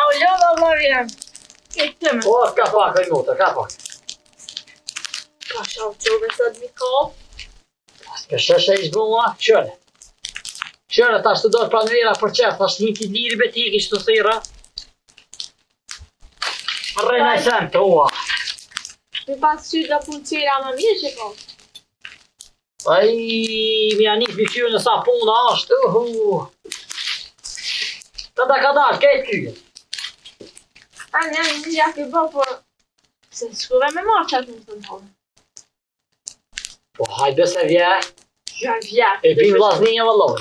lova vjen. Ketëm. Po, ka pak, ai motor, ka pak. Ka shau çove sot Miko. Ka sheshe i zbua, qëre. Qëre, tash të dojtë pranvera për qef, tash një t'i liri beti i kishtë të thira. Rrejna i sen të ua. Mi pas qytë dhe punë qera më mirë që ko. Ai, mi anis mi qyrë në sa puna ashtë, Kada ka dash, kejtë kryet. Një jak i bo, por... Se shkuve me marë qatë në të nëhonë. Po, hajde se vje. Ja, vje. E pim vlasninja vëlloj.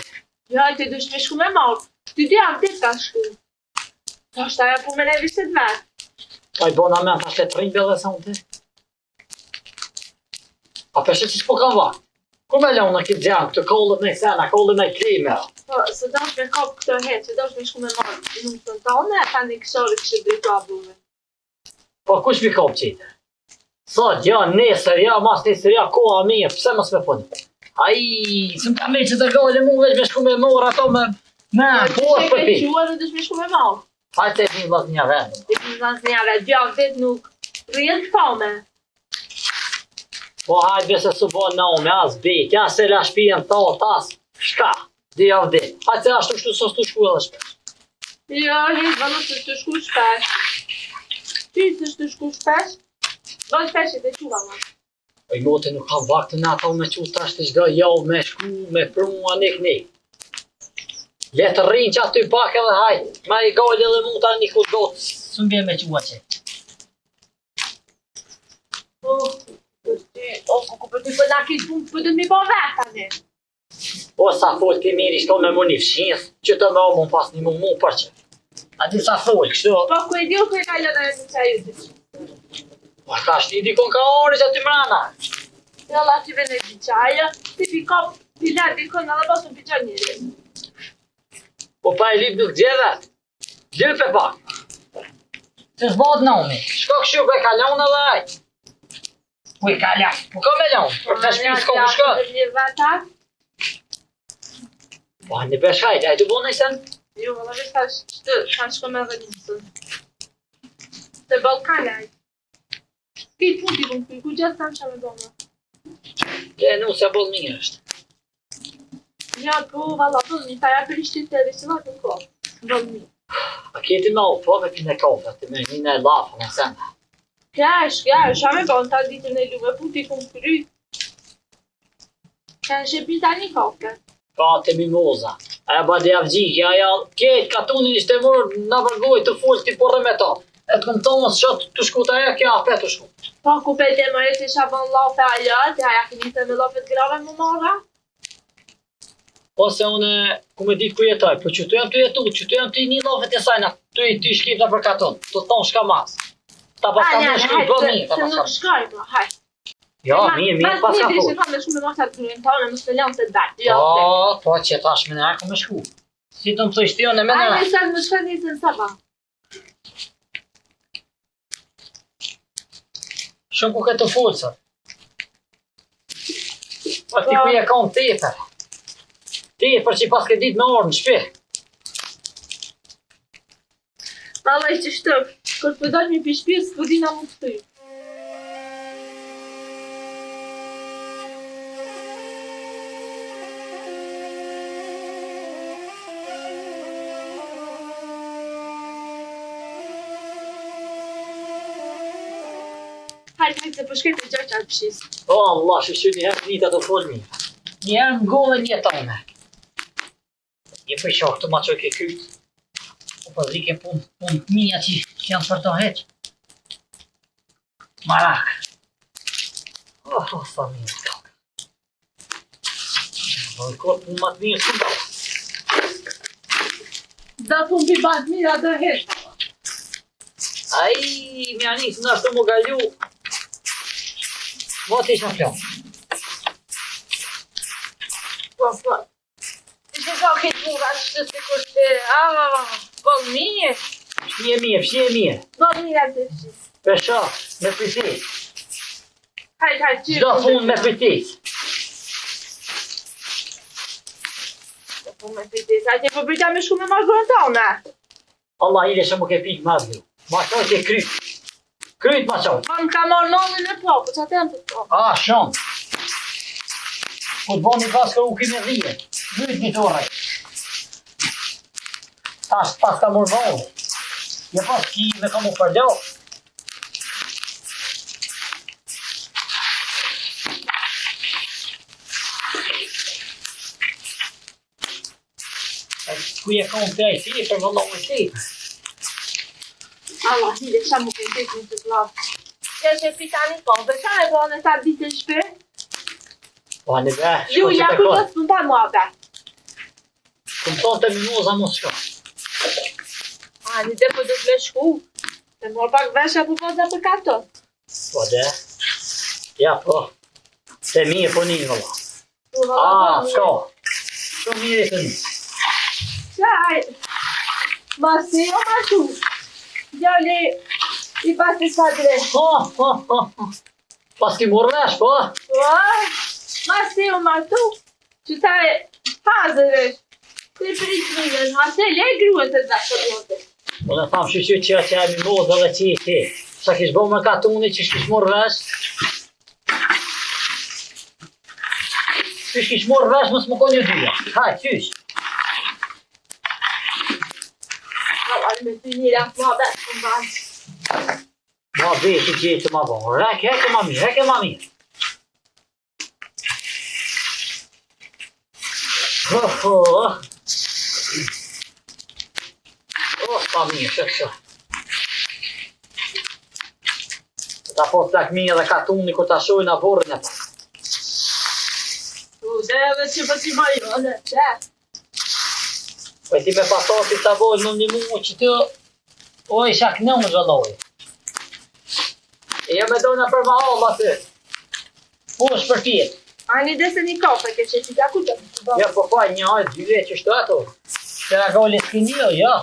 Ja, ti dush me shku me marë. Ty dy javë dit ka shku. Ta është aja pu me ne viset vetë. Aj bona men, ta shtet rinjbe dhe sa unë ti. A peshe që s'po kam va. Ku me leon në këtë gjanë, këtë kollët në sena, kollët në klime. Po, se dash me kap këto hetë, se dash me shku me marë. Nuk të në tonë, e ta një këshori kështë drejtu abuve. Po, kush mi kap qitë? Sot, ja, nesër, ja, mas nesër, ja, koha mirë, pse mos me puni? Ai, së më ka me që të gale mu veç me shku me morë ato me... por për pi. Ti ke dhe dush me shku me marë. Hajte e pim vlasninja vendë. Ti pim vlasninja vetë, gjavë dit nuk rrjet fame. Po, hajde se su bo në ome, as bik, as se la shpijen thot, as shka, di javë dit. Hajde se ashtu shtu sos të shku edhe shpesh. Jo, hitë vëllu se të shku shpesh. Ty se të shku shpesh, do shpesh e të quva ma. Po i mote nuk kam vaktë në ato me qu tash të gjdo javë me shku, me prua, nik. Letë rrinë që aty pak edhe hajtë, ma i gajle dhe mund të një këtë gotë, së më bje me qua që. Ku për ty për da kitë punë, për të mi bo vetë anë. O sa folë ti miri shto me mu një fshinës, që të me omun pas një mu për që. A di sa folë, kështu? Po ku e di u ku e ka lëna e në qaj u të që. Po ka shti dikon ka ori që aty mrana. Jo la ty vene di qajë, ti pi kop, ti lërë dikon edhe bosu pi qaj njëri. Po pa e lip nuk gjeve, lype pak. Se s'bot në umi, shko këshu për e kalon edhe ajtë. Po i kalon, po ka me lon, për të shpi s'ko më shkët. Po në besh hajtë, ajtë u bo në i sen? Jo, vëllë vesh ta shko me dhe njësën. Të Balkan ajtë. Kitë punë ti punë, ku gjithë tam qa me bëmë. Ke nu se bol mirë është. Ja, po, valla, po, një taja për ishtë të risivat në kohë. Bëllë mi. A keti me u po me pine kofe, të me një në lafë në sena. Kesh, a me bënë ta ditën e luve, pu ti kumë kry. Kesh e pita një kofe. Ka të mimoza. Aja ba dhe javgjikja, aja ketë katunin ishte mërë në vërgoj të full t'i porre me ta. E të këmë thonë që të shkut aja kja apet të shkut. Po, ku pe të mërë që isha bën lafe aja, të aja këni të me lafe të grave më marra? Ose une, ku me ditë ku jetaj, po që të jam të jetu, që të jam të një lafe të sajna, të shkip në për katon, të thonë shka mas. Ta pas ka më shkip, bë mirë, ta pas ka më shkoj, po, haj. Ja, mirë, pas ka mirë, ka me shumë me moshat kërën tonë, më së lënë të datë. Po, që tash me nërë ku me shku. Si të më të ishtion e me nërë. Ajme sëtë më shkën një të në saba. Shumë ku këtë të fullë, sot. Po ti ku je kam teper. Teper që pas ke ditë me orë në shpi. Valla i që shtëp, kër përdojnë mi për shpirë, së përdina më të tëjë. Hajtë se përshkejt e gjërë qatë pëshisë. O, Allah, shë një herë një të të folë mirë. Një herë më gollë e një tone. Një për shokë të ma që ke kytë. O për dhike punë të mija që janë për të heqë. Marak. Sa mirë të kakë. Në kërë punë ma të mirë së nda. Da punë për batë mira dhe heqë. Ai, mi anisë në ashtë të më galju. Po t'i shë në flon. Po. Që ka këtë pura që të kështë, bëllë mirë. Fshie mirë. Bëllë mirë atë të fshis. Pesha, me pëjtis. Hajtë, qyrë. Gjdo fund me pëjtis. Gjdo fund me pëjtis. Hajtë, po pëjta me shku me margërën tonë. Allah ile që më ke pikë mas gru. Ma qoj ke kryt. Kryt ma qoj. Ma më ka marrë nonën e po që atë janë të po. Shumë. Po të bani pas ka u kime dhije. Vyt një torre. Tash pas ka mërë nonën. Je pas ki me ka më përdo. Ku je ka unë të ajti, për vëllohë e ti. Allah, hile, qa më këtë të të vlavë. Që është e pitani po, për qa e bënë e ta bitë në shpe? Po, në be, Ju, ja ku të së mënda mua be. Këmë tonë të mimoza mos shko. A, një dhe po do të me shku. Të mor pak vesha për poza për karton. Po, dhe. Ja, po. Se mi e po një vëllohë. Shko. Shko mirë e të një. Qaj, ma si o ma shu. Gjali, i pasi sa drejt. Pas ki morë vesh, po? Ma si o ma tu. Që ta e hazëve. Të pritë njëve, ma se le gruën të da të bote. Po në thamë shqyqy që e mimoza dhe që i ti. Sa kish bo më katuni që shkish morë vesh? Që shkish morë vesh mësë më ko një dyja. Haj, qysh. Me të njëra, ma betë të mbanë. Ma beti gjithë të ma bonë. Reke ma mirë, reke ma mirë. Pa mirë, që. Ta po të lakminja dhe katuni ku ta shojnë a borën e pa. Dhe edhe që për që majone, që? Po e ti me pasati të bojnë në një mu që të oj shak në më zhëlloj. E jo me dojnë për ma hallë aty. Po është për tjetë. A një dese një kafe ke që që ku të të bërë? Jo, po pa një hajtë dyve që shtu ato. Se nga goli s'ki një, jo.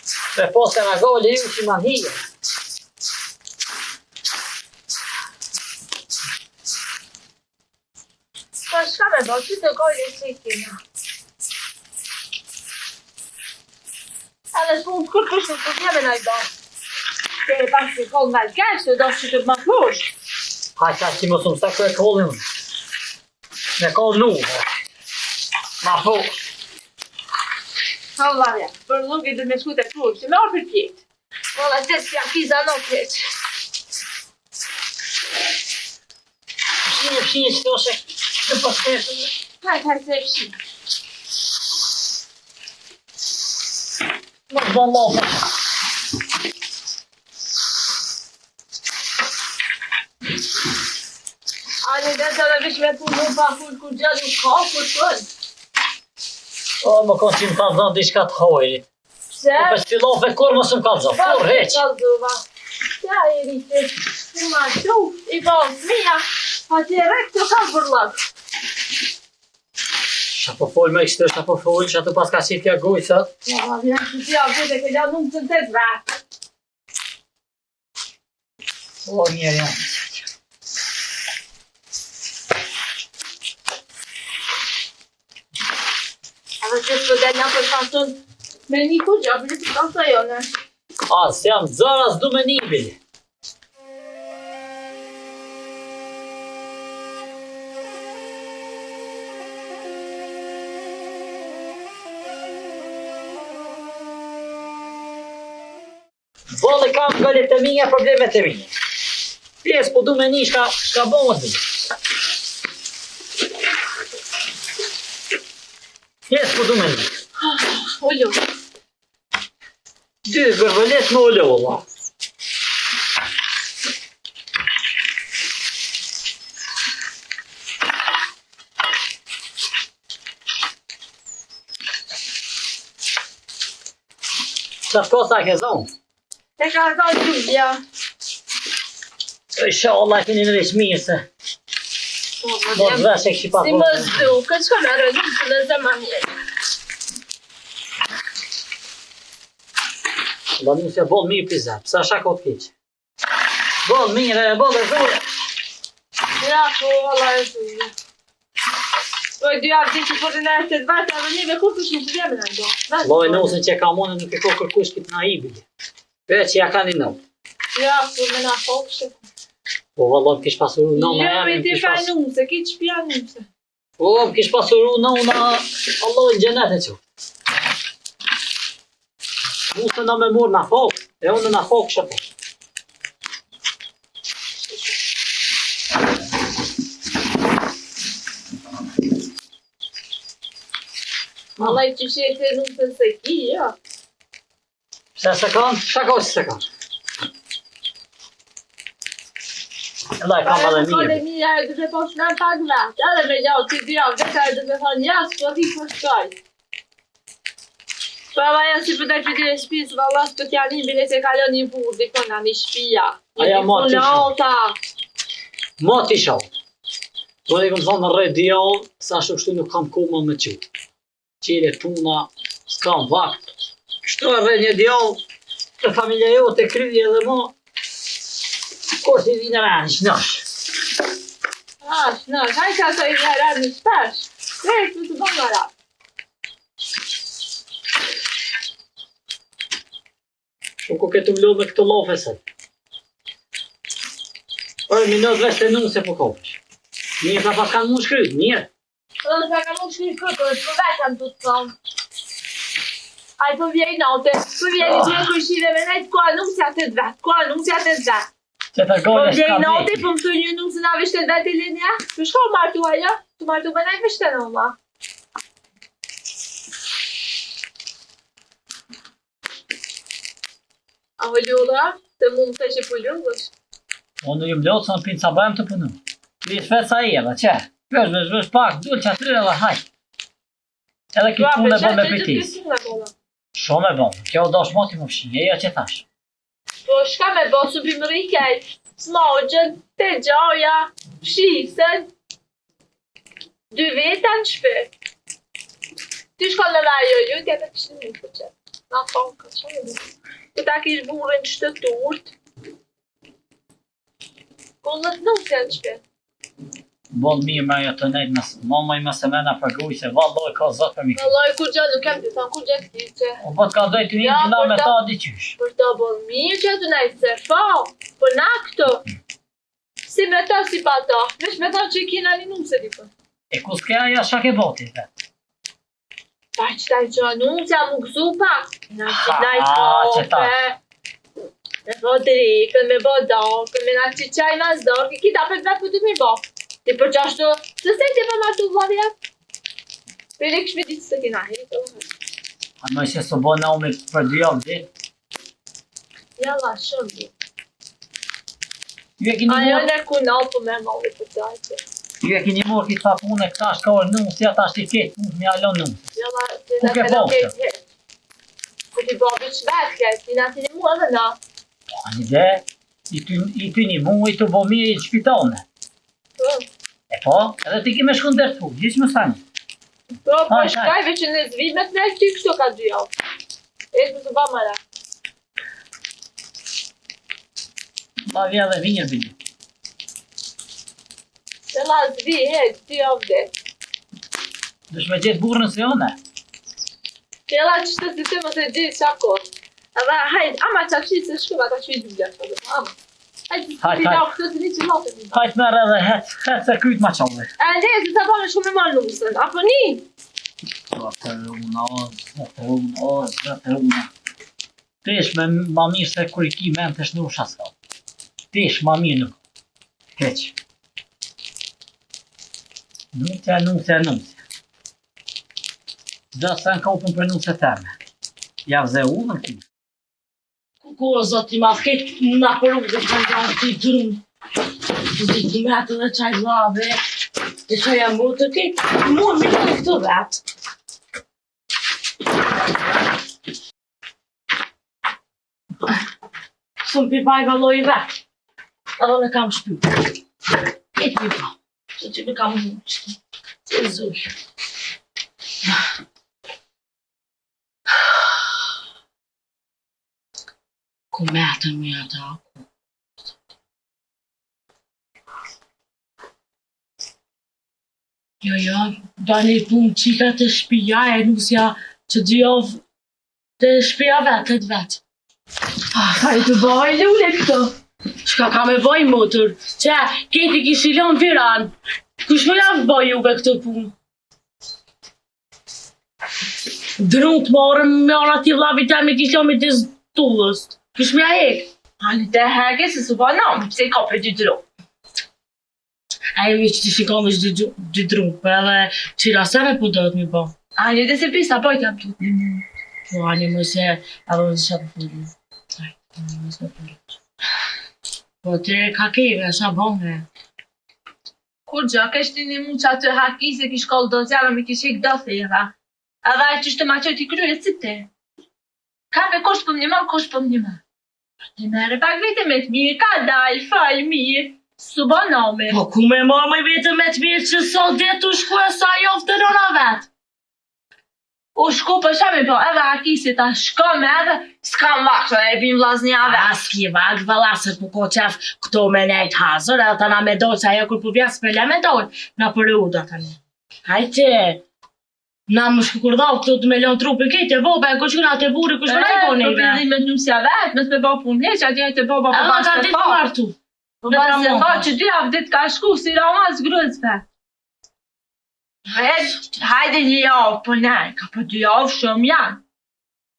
Se po se nga goli ju që ma hije. Po shka me bërë, që të goli që i kina? Edhe s'pun të kërkush në të jeme në i do. Se e pas të kollë nga l'kesh, të do që të më plush. Haj qa që mos më stakë e kollin. Me kollë nu. Ma fush. Allah ja, për nuk i dhe me shku të plush, që me orë për pjetë. Po dhe të s'ja kiza në keq. Fshinje që të ose të postetën. Haj, se e fshinje. Mos bon lopë. Ani dhe të dhe vish me punu pa full kur gjallu ka kur tënë. O, më konë që më ka dhënë diçka të hojrit. Pse? Po për shpilofe kur mos më ka dhënë, kur heq. Ja e rritë, të ma qu, i bëllë mija, a të e rekë të ka vërlak. Qa po folë me kështë, qa po folë, që atë pas ka qitë kja gujësat. Ja, vjen që t'ja vete ke la nuk të të të vetë. O, mirë janë. Edhe që të dhe nga për shantën me një ku gjabë, në të kanë të jone. A, se jam zara s'du me një bili. Bolle kam gëllit e minja, problemet e minja. Pjesë po du me një shka bëmë të një. Pjesë po du me një. Ollu. 2 gërvëllet në ollu, Allah. Qatë kosa ke zonë? Te ka zonë Julia. Isha Allah keni në rishmirë se. Do të vesh e këshi pa Si më zdu, këtë që me rëdu të në zeman njeri. Do një se bollë mirë pizat, pësa shako të keqë. Bollë mirë, bollë e zure. Ja, po, Allah e zure. Po Po dy avdi që po të në e të vetë, edhe njëve kur të shumë të vjemë në do. Loj nusën që ka mone nuk e ko kërkush këtë na i bile. Veç që ja ka një nëmë. Ja, kur me na fokshë. Po vëllon kish pasuru nëmë Jo, me ti fa nuse, ki që pja nuse. Po kish pasuru nëmë Allah në gjenet e që. Nusën në me murë na fokë, e unë na fokë shëpo. Allah i që shete nusën se ki, ja. Pse se kanë? Shako si se kanë. Edhe e kam edhe mirë. Mija e duke po shënë pak vetë, edhe me gjau të dy avde ka e duke thonë jasë, po ti për shkaj. Po edhe janë si për të qytire shpisë, valla së të t'janë një bile se kalon një burë, dikon nga një shpia. Aja ma t'i shoh. Ma t'i shoh. Do e kom thonë në rrejt djallë, sa shukështu nuk kam koma me qytë. Qire puna, s'kam vakt. Kështu e rrejt një djallë, të familja jo, të kryje edhe ma. Kur t'i vinë rani, shnash. Shnash, haj ka të i një rani në shpesh. Krejt për të bëmë në rap. Shumë ku këtë mlo me këtë lofe se. Minot vesh të nunë se po kopësh. Mirë ka pas kanë mu shkryt, mirë. Dhe se ka mu shkryt këtë, për vetëm të të thonë. Aj për vjej note, për vjej një të kërshire me nejtë, ko anumësja të vetë, ko anumësja të vetë. Që të gole s'ka vjej note, për më të një numësë nga vishtet vetë i linja, për shko martu ajo, të martu me nejtë vishtet në ma. A hëllura, të mund të që pëllullësh. Unë ju mlotë, sa në pinë sa bëjmë të punu. Vishë vetë sa i edhe, që? Vesh pak, dull që atërë edhe haj. Edhe këtë punë e bën me pëjtis. Shumë e bën, kjo do shmoti më fshinje, jo që thash. Po shka me bo su bimë rikej, smogjen, të gjoja, fshisen. 2 veta në shpe. Ty shko në rajo ju, tjetë kështu një për që. Na thonë, ka që e bërë. Këta kish burën shtëturt. Kollët nuk janë shpe. Bon mirë me ajo të nejtë nësë, mama i mëse mena për gruj se valloj ka zot për mikë. Valloj kur gjë nuk kem të thonë, kur gjë këti që. O bot ka dojtë një gjëna me ta di qysh. Për të bon mirë që të nejtë se fa, për na këto. Si me ta, si pa ta, vesh me ta që i kina një numë se dikën. E kus ke aja shak e boti vetë. Pa që taj që anuncja mu gëzu pak. Na që me bo drikën, me bo dakën, me na që qaj mas dakën, ki da për vetë për të mirë bo. Ti për qashtu, se se ti për martu vladja? Për e këshme ditë së kina heri të vëhet. A nëjë se së bo në ome për 2 javë ditë. Jalla, shumë ditë. Ju e kini morë? Ajo në ku nalë për me molli për tajtë. Ju e kini morë këtë pune këta është ka orë nusë, ja ta është i ketë, mund me alon nusë. Jalla, Ku ke boshtë? Se ti bo biç vetë këtë, ti na ti një mua dhe na. A një dhe, i ty një mu i të bo mirë i shpitone. E po, edhe ti ki me shku ndër të fu, gjithë më sani. Po, po shkajve që në zvimet në ty kështu ka 2 javë. E shme të ba mëra. Ma vjen dhe vinjër bini. Se la zvi, 2 javë dhe. Dush me gjithë burën se jone. Se la që të si të më të gjithë qako. Edhe hajt, ama qafshi se shkuva ta që i dhjë gjithë. Ama. Hajt, ti da u këtë të një që lotë një. Hajt merë edhe hetë se kryt ma qolle. E ndje, se sa pa me shku me marë nusën, apo një? Zëtë runa. Tesh me ma mirë se kur i ki men të shnusha s'ka. Tesh ma mirë nuk. Keq. Nusja. Dhe se në kopën për nusë e teme. Javë ze u në këtë. Ku o zoti ma këtë nga përru dhe të nga të i drunë. Të zitë me atë dhe qaj vlave. E që jam mu të këtë, mu me të këtë vetë. Së më pipa i valoj i vetë. Edhe në kam shpytë. E pipa. Se që në kam mu qëtë. Se zush. Ku metën me ata aku. Jo, dani punë qika të shpia e nusja që dy javë të shpia vetë. Ka i të bëj lule këto. Shka ka me bëj motor? Që, keti kish i lon viran. Kush me javë bëj juve këtë punë? Drunt marëm me anë ati vlavit e me kish lon me të zdullës. Kush me a hek? Hani të heke se su ba nam, pse ka për dy drunt. Ajo që të shikon është dy drunt, për edhe qira sene po do të mi bo. Hani dhe se pisa bëjt jam të të Po, ani më se, edhe më se shatë për një. Po, të ka keve, sa bëngë. Kur gjë, kështë një mu që atë haki se kish kollë do zjarë me kish hek do thera. Edhe e që shtë ma që t'i kryet si te. Ka pe kosh për një ma. Të mere pak vete me të mirë, ka dalë, falë mirë. Su ba nome. Po, ku me marrë me vetë me të mirë që sot dhe të shku e sa joftë të nëna vetë? U shku për shame po, edhe hakisi ta shkom edhe s'kam vakë, e bim vlaznja vetë. Aski vakë, vëllasër po ko qef këto me nejt hazër, edhe ta na me dojë, se ajo kur po vjasë me le me dojë, na për u da tani. Hajte, na më shku kur dhau këto të me lon trupin kejtë e bobe, ku shkuna të buri, ku shkuna i koni Po me nusja vetë, mes me bo punë heq, atje të boba po edhe bashkë ka të ditë fa. martu. Po bashkë të fa që dy javë dit ka shku, si ramaz grëzve. Hajde një javë, po ne, ka për 2 javë shumë janë.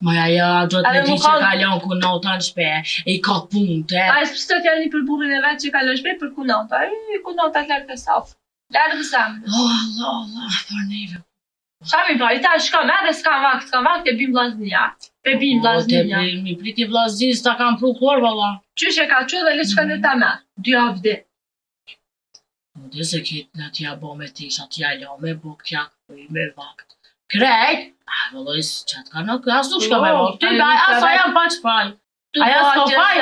Maja ja, do të Edhe me di mu që ka- ka lon ku nota në shpe, e i ka punë të. A e s'pështot janë një për burin e vetë që ka lëshbe për kunota. Kunota të lërë kësafë. Lërë kësamë. Allah, për neve. Shami pa, i ta shkam edhe s'kam vakt, e bim vlaznja. Pe bim vlaznja. Mi priti vlazis, ta kam pru klor, valla. Qysh e ka që dhe le shka në ta me. 2 javë dit. Dhe se kitë në tja bo me tisha, tja lo me bo kja këpëj me vakt. Krejt, vëllës, që të ka në kjo, asë nuk shka me vakt. Ty baj, asa jam pa që faj. Aja s'ka faj,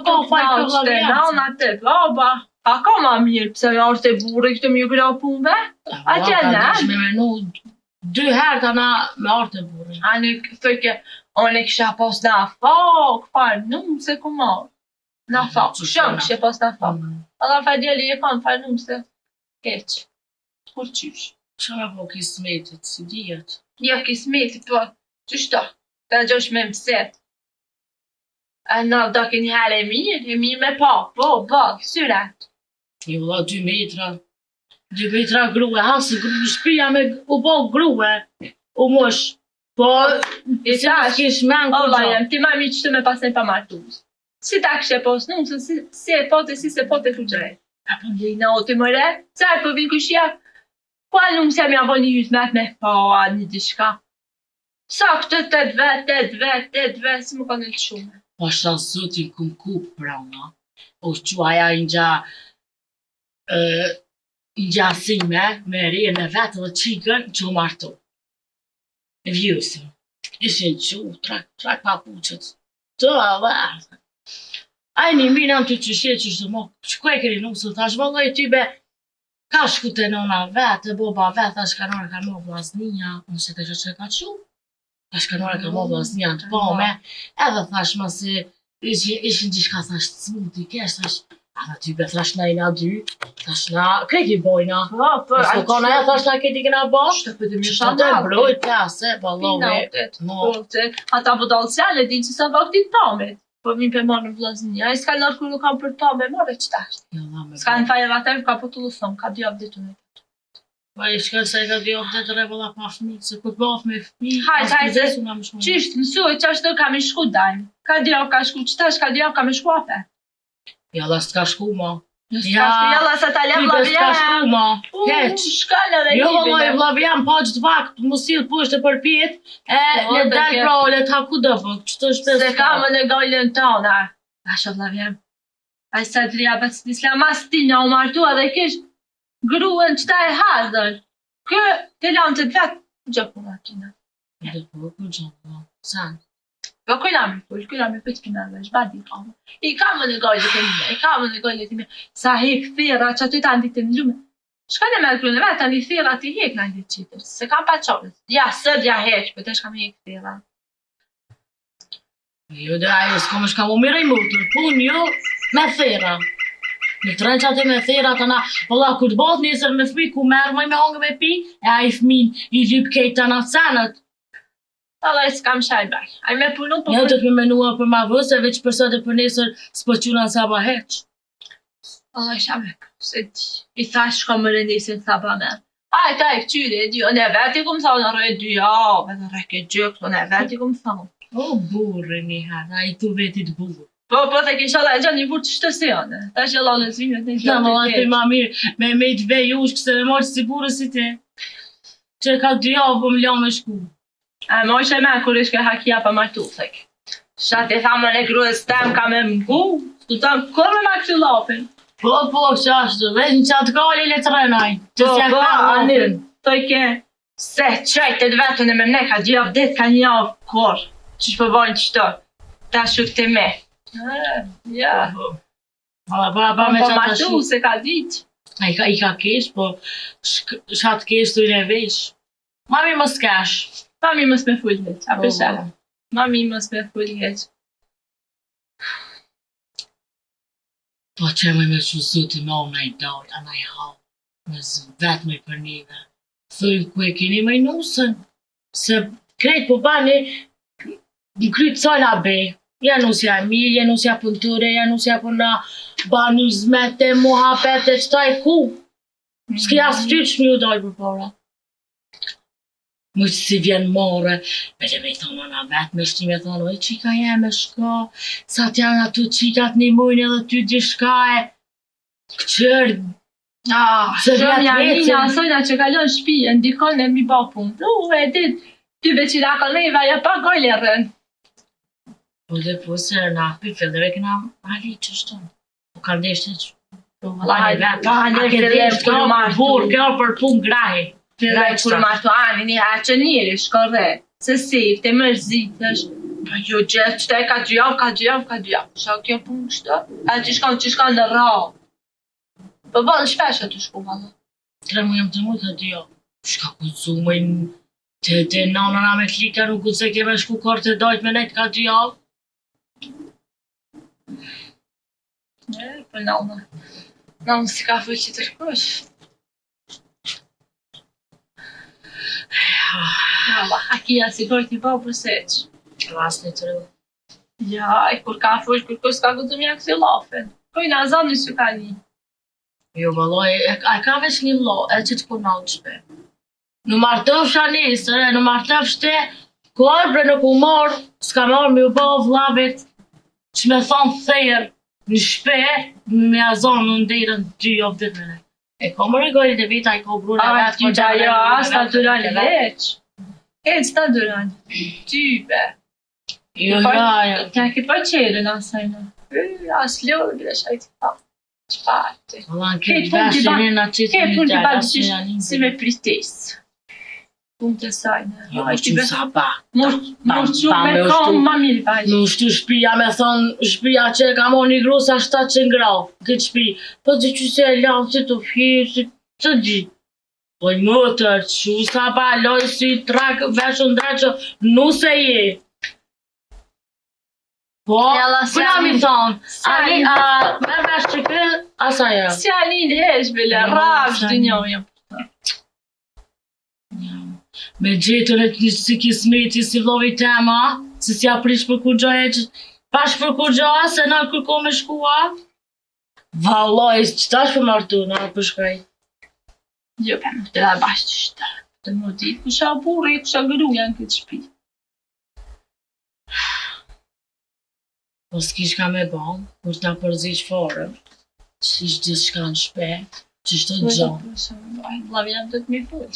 s'ka faj për vlavjanë. Nana të baba. A ka ma mirë, pse me arë të burë këtë mjë gra punve? A që Ka ne? dish me menu 2 herë të na me arë të burë. A në thëke, onë e kisha pos na fak, farë, nuk se ku marë. Na fak, shumë kishe pos na fak. Alla fa djeli e kanë farë nuk se keq. Kur qysh? Qa po kismetit, si dijet. Ja kismeti, po, qyshta? Ta gjosh me mëset. A na do ke një herë e mirë me pa, po, syret. Jo la 2 metra. 2 metra grue, hasë shpia me u bo grue. U mosh. Po, I se tash, kish men ku Allah gjo. jem, ti ma mi qëtë me pas ne pa martus. Si ta kështë e pos nuk, si e pote, si se pote ku gjrej. A po ndjej në ote mëre, sa e po vinë kushja, ku a nuk se mi abo një jytë me pa a një dishka. Sa këtë 8 vet, si më kanë të shume. Po shta zotin këm ku prana. O quaja njësime me rije me vetë dhe qikën që u martu. Vjusën. Ishin që trak papuqët. Të avë. Aj një minë të qëshje që shtë mo, që ku e keri nusë, thash vëlloj tybe, ka shku të nona vetë, boba vetë, thash ka nore ka mo vlasnija, unë se të që ka qu. Thash ka nore ka mo vlasnija të pome, edhe thash ma se ishin gjishka thash të smuti kesh, thash, edhe tybe thash na i na 2, thash na, kreti bojna. Po, Së kona e thash na keti kena bo, Shtë për të që mirë shtë të mbroj plase, valove, mo. Ata vëdalësjale din që sa vaktin tamit. Po mi për marë në vlazinja, e s'ka nërë kërë nuk kam për tame, more që tash. S'ka në fajë vater, ka po të lusëm, ka 2 javë ditu në. Pa i shkën se ka 2 javë dhe të revëlla pa fmi, se kur bëf me fmi, Hajde, qishtë mësuj, që ashtë kam i shku dajmë. Ka 2 javë ka shku, që tash ka 2 javë kam i shku ape. Ja, dhe s'ka shku ma. Jalla sa ta lem Ty s'ka shku lavjan. ma. Keq. Shkallë dhe Jo, kibi. vëlloj, vlavjan, pa që të vakt, mësil pushtë për pjet, e le dhe dal ke- pra, le ta ku do për, që të shpes Se ka më në gojlën tona. Asho lavjan. A sa të rria bës nisla mas ti në u martua dhe kish gruën që ta e hazër. Kë të lanë të vetë, gjëpë në atina. Dhe për ku gjënë, san. Po kujna mi pëtë kina dhe shbadi kamë. I kamë në gojlët e mija, Sa hek thera që aty ta ndit të në lume. Shka në me kërën e vetë, ta një thera ti hek në ndit qitër. Se kam pa qovës. Ja, sët ja hek, për të shkam hek thera. Jo, dhe ajo s'ko më shka më mirë i mutër, pun jo me thera. Në treqat e me therat ana, valla kur të bot nesër me fmi ku merë me hongë me pi, e a I fmin I lyp kejt të në cenët. Valla s'kam shajbaj. Ai me punu për... Jo të të me menua për ma vëse, veç për sot e për nesër s'po quna sa ba heq. Valla isha me se ti. I thash shko më rëndisin sa pa me. Ai ta I këqyri e dy, ne veti kum thonë në rëjë 2 javë, në rëke gjëk, ne veti kum thonë. O burë një herë, a I tu vetit burë. Po të kisha dhe gjatë një burë që shtësione. Ta që la në zvimet në Na më latë ma mirë, me të vej ushë këse me marë si burë si ti. Që ka 2 javë po më la me shku. A më ishe me kur ishke hakia pa martu, thek. Shati thamë në gruës tem ka me mgu, të thamë kur me ma këtë lapin. Po, qashtu, veç në qatë gali le të rënaj. Po, anir, të I ke, se qajtet vetën e me mne ka 2 javë dit, ka 1 javë kur. Qish po bojnë qëto, ta shuk të me. Ja. Pa me Po qatë martu se ka dit. I ka kesh, po shatë kesh të I ne vesh. Mami më s'kesh. Mami mës me fullet, a përshet. Mami mës me fullet. Po që me që zotin me ona I dalë, ana I hau, me zvet me për njëve. Thujnë ku e keni me nusën, se krejt po bani, në kryt sajna be, ja nusja mirë, ja nusja punture, ja nusja puna bani zmete, muhabete, qëta I ku. S'ki as fryt shmi u dojë për para. Më që si vjen more, me me I thonë ona vetë, me shtime thonë, oj qika jeme shka, sa t'janë ato qikat një mujnë edhe ty dishka e këqër. Shumë janë një asojna që kalon shpije, ndikon e mi ba punë. E dit, ty veqira kaleva, ja pa gojle rën. Po dhe po se na pi fillere këna ali qështu. Po ka ndeshte që. Po burë, kjo për punë grahi. Fillere kur martu ani një haqë njëri, shko re. Se si, te më rëzitësh. Pa jo gjithë, qëta ka 2 javë. Shka kjo punë kështë? A që shkon në ra. Po bëllë shpeshe të shku valla. 3 mujëm të mujtë të jo. Shka ku të zumën të nanëna me klika nuk ku se keme shku kërë të dojtë me nejtë ka 2 javë. Po nanë. Nanë si ka fëllë që të rëkush. Valla, hakia si gojtë I bau përseq. Ras një të rëvë. Ja, kur ka fëllë, kur kus ka këtë mja kësi lafën. Koj në azam në që ka një. Jo, valloj, a ka veç një lo, e që të punal shpe. Në martëfsha nesër, në martëfshte, ku arbre në ku marë, s'ka marë me u ba vlavit, që me thonë thejër në shpe, me azon në ndirën 2 javë dhe mene. E ko më regojit e vita, I ko brune vetë, Ty qa jo, as ta duran veç. E që ta duran. Type. Jo, Ka ki pa qelën asajna. As lërë, dhe shajti pa. Qëpati. Valla, këtë veshin e në qitë Ke një punë të tjera, bakë si me pristis. Punë të sajnë. Jo, që sa ba. Mërqu me kom ma mirë bajnë. Në shtu shpia me thonë, shpia që e ka mo një grusa 700 grau, këtë shpi. Po të që se e lau, si të fjë, si të di. Po i mëtër, që sa ba loj si trak, veshën dreqë, nuse je. Po, përna mi thonë, me vesh që kë, asa jo. Si alin hesh, bile, rafsh dë njojë. Me gjetën e të si kismeti si vlovi tema, si si aprish për kur gjohë e që pash për kur gjohë, se në kërko me shkua. Valoj, që tash për martu, në për shkaj. Jo, për më të dhe bashkë të shtë. Të më ditë, kusha burë, kusha gruja në këtë shpi. Po s'kish ka me bon, kur t'na përzish fore, që ish gjithë shka në shpe, që shto të gjohë. Vlavja më të të mi full.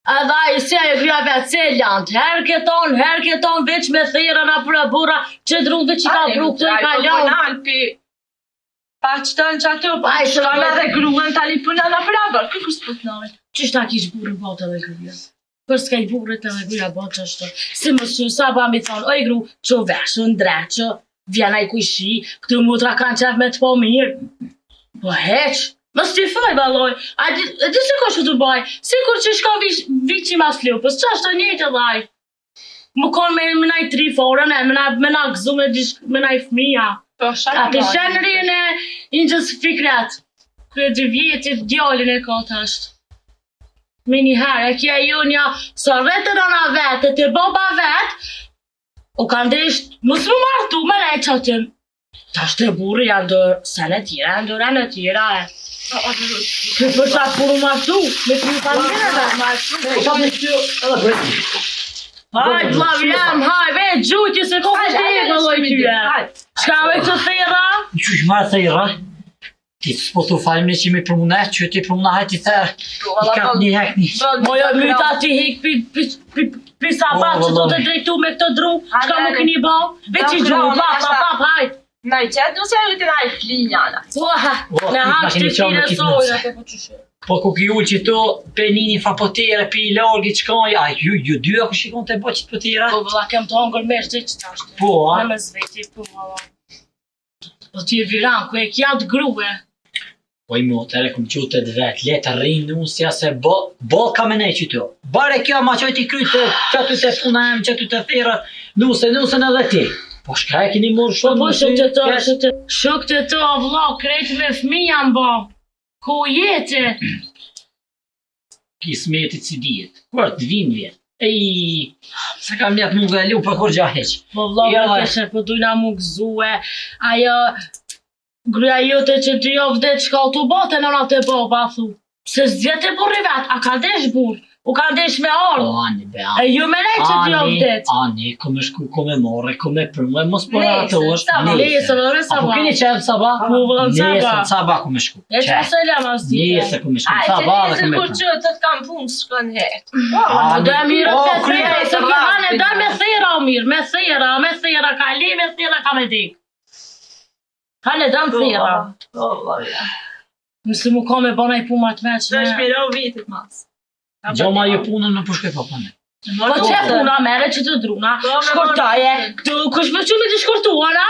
Edhe i se e vja vetë se lant, her keton, veç me thera na për e bura, që drungë që ka bru këtë i ka lant. Pa që të në që ato, pa që të në dhe gruën tali përna në prabër, kërë kësë për të nëjë. Qështë ta kish burën botë edhe gruja? Për s'ka I burët edhe gruja botë që ashtë. Si më shumë, sa ba mi thonë, oj gru, që veshën, dreqë, vjena I kushi, këtë mutra kanë qef me të po mirë. Po heq, më s'ti fëj, baloj, a di si ko që të baj, si kur që shka vik që mas lupës, që ashtë të njëjtë edhe aj. Më konë me naj 3 forën, me na gëzu me naj fmija. Po, A të shenë rinë i njës fikret. Kërë 2 vjetit djallin e ka të ashtë. Me një herë, e kja ju një së rritë nëna vetë, të baba vetë, u kanë desht, mësë më martu me ne që atë. Ta shte burë janë dërë, sene tjera, janë dërë në tjera e. Këtë për sa puru martu, me të një familje dhe. Hajt, Flavian, hajt, veç gjujtje se ko për të e këlloj tyre. Shka me këtë thera? Qysh marrë thera? Ti s'po thu falme që mi prunet, që ti prunat i the i kap një hek një. Moja myta ti hek pi sabat që të drejtu me këtë dru, shka më këni ba? Veç i gjuhë, pap, hajt. Nej, qëtë nuk se rritë nga i flinjana. Në hak të fline sojnë. Po ku ki ullë që to, penini fa potere, pi i largi qkaj, a ju dyja ku shikon të bo qitë potere? Po vëlla kem të hongër mërë që që ashtë. Po, a? Në me zveti, po vëlla. Po ti e viran, ku e kja të gruve. Po i motere, kum qute të vetë, letë rrinë në usja se bol ka me nej që to. Bare kjo ma qoj ti kryte, që ty të puna em, që ty të thera, nusën edhe ti. Po shka e kini morë shumë Po shok të to, vëlla, krejt me fëmija mba. Ku jete? Kismetit si dijet, kur të vinë vjetë. Ej, se kam jetë mu gëllu për kur gja heq. Po vëlla, më keshe, po dujna mu gëzue. Ajo, gruja jote që dy jo vdet shka të bote në natë e baba, thu. Se zjet e burri vet, a ka desh burr? U ka desh me ardh. O, ani be, ani. E ju me nej që dy jo vdet. Ani, kom e shku, kom e morre, kom e prëmë, mos për atë është. Nesër, ore Apo sabah. keni qenë sabah? Po vëllën sabah. Nesër, sabah kom e shku. E që se lema s'di. Nesër kom e shku, sabah dhe kom e Kur prëmë. që të kam punë shkën hetë. Do e mirë O, me krye, thera, se sabah. kjo hane da me thera o mirë, me thera, ka li me thera ka me dik. Hane da me thera. Po, vëlla. Nëse mu ka me bana i puma të veç. Do shpiro vitit mas. Gjoma ju punën në pushke po pëne. Po që puna mere që të druna, shkortaje, këtu kush më qume të shkortuana?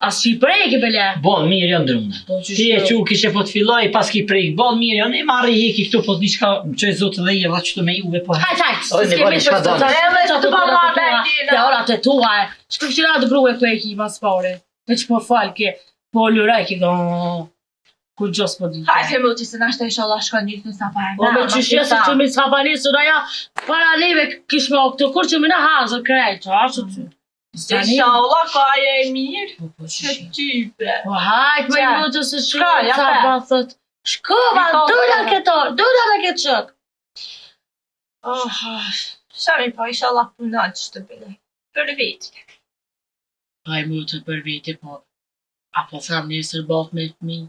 As që i prejke bele. Bon, mirë janë druna. Ti e që kishe po të filloj, pas ki prejk, bon, mirë janë, e marri heki këtu, po t'ni shka më qoj zotë dhe i e dha qëtu me juve, po. Hajt, Oj, në bani shka dani. Te ora të tua e, shku që nga të grue ku e ki mas pare. Veç po falke, po luraj ki do... Kur gjos po di. Hajde mu që se nashtë e sholla shkon njëtë në sapar. Po me që shjesë që mi sapanisë në ja, para neve kish me o këtu, kur që mi në hazër krejt, që ashtë të Se sholla ka aje e mirë. Po Që type. Po hajt me mu të se Shka, ja sa pe. bathët. Shkova, dula këto, dula me këtë qëk. Shami po i sholla punat që të bile. Për vitë. Aj mu të për viti, po. Apo tham njësër bot me të mi.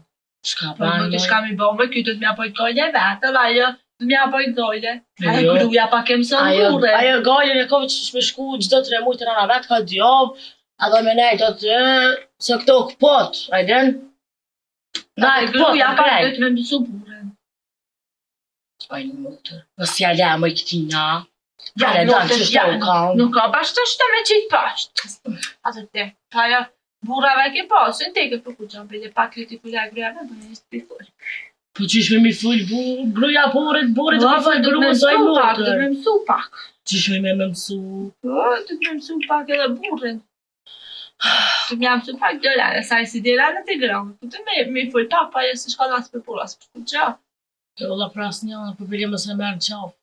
Shka Po banë. më të shka mi bombe, kjo të t'mja pojt gojle vetë, dhe ajo të m'ja pojt gojle. Ajo Jo. gruja pa kem së mure. Ajo gajlën e kove që shme shku gjdo 3 mujtë në vetë ka djavë, edhe me nejtë atë, se këto këpot, ajden? Ajo gruja pa të me mësu buren. Aj në mutër, nësë jale më i këtina, Ja, ale danë që shto u kam. Nuk ka bashkë të shto me qitë pashtë. Atë te, pa ajo burrave ke pasë, në teke për ku qanë, bele pa kritikula gruja me bëjnë njështë për. Po qishme mi full gruja burit, Do mi full gruja soj të mutër. me mësu pak. Qishme me mësu. Po, të me mësu pak edhe burin. Të me mësu pak dërane, sa i si dërane të granë. Po të me full pak, pa jesë shka lasë për puras, për ku qa. E ola pras një, në përbili më se merë qafë.